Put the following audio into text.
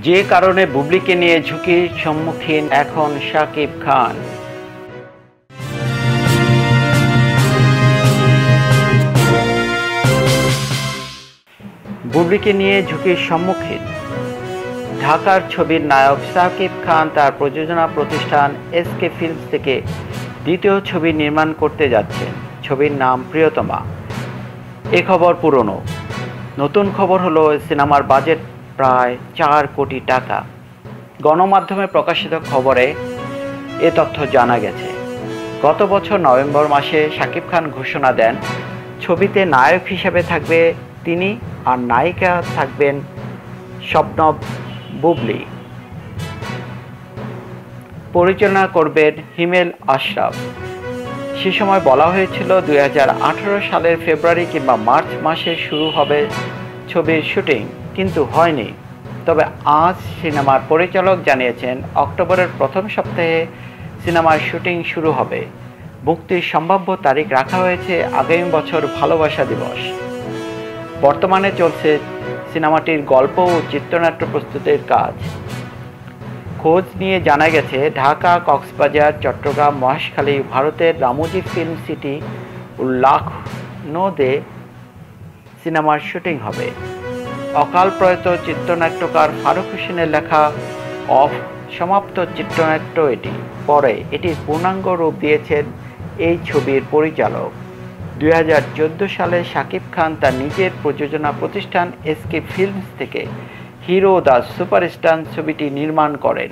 যে কারণে বুবলিকে নিয়ে ঝুঁকির সম্মুখীন এখন শাকিব খান। বুবলিকে নিয়ে ঝুঁকির সম্মুখীন ঢাকার ছবির নায়ক শাকিব খান তার প্রযোজনা প্রতিষ্ঠান এসকে ফিল্মস থেকে দ্বিতীয় ছবি নির্মাণ করতে যাচ্ছেন। ছবির নাম প্রিয়তমা। এ খবর পুরনো। নতুন খবর হলো সিনেমার বাজেট প্রায় 4 কোটি টাকা। গণমাধ্যমে প্রকাশিত খবরে এ তথ্য জানা গেছে। গত বছর নভেম্বর মাসে শাকিব খান ঘোষণা দেন ছবিতে নায়ক হিসেবে থাকবে তিনি আর নায়িকা থাকবেন শবনম বুবলি। পরিচালনা করবেন হিমেল আশরাফ। সে সময় বলা হয়েছিল 2018 সালের ফেব্রুয়ারি কিংবা মার্চ মাসে শুরু হবে ছবির শুটিং, কিন্তু হয়নি। তবে আজ সিনেমার পরিচালক জানিয়েছেন অক্টোবরের প্রথম সপ্তাহে সিনেমার শুটিং শুরু হবে। মুক্তির সম্ভাব্য তারিখ রাখা হয়েছে আগামী বছর ভালোবাসা দিবস। বর্তমানে চলছে সিনেমাটির গল্প ও চিত্রনাট্য প্রস্তুতের কাজ। খোঁজ নিয়ে জানা গেছে ঢাকা, কক্সবাজার, চট্টগ্রাম, মহেশখালী, ভারতের রামোজি ফিল্ম সিটি ও লখনৌতে সিনেমার শুটিং হবে। অকাল প্রয়াত চিত্রনাট্যকার ফারুক হোসেনের লেখা সমাপ্ত চিত্রনাট্য এটি। পরে এটির পূর্ণাঙ্গ রূপ দিয়েছেন এই ছবির পরিচালক। 2014 সালে শাকিব খান তার নিজের প্রযোজনা প্রতিষ্ঠান এসকে ফিল্মস থেকে হিরো দ্য সুপারস্টার ছবিটি নির্মাণ করেন।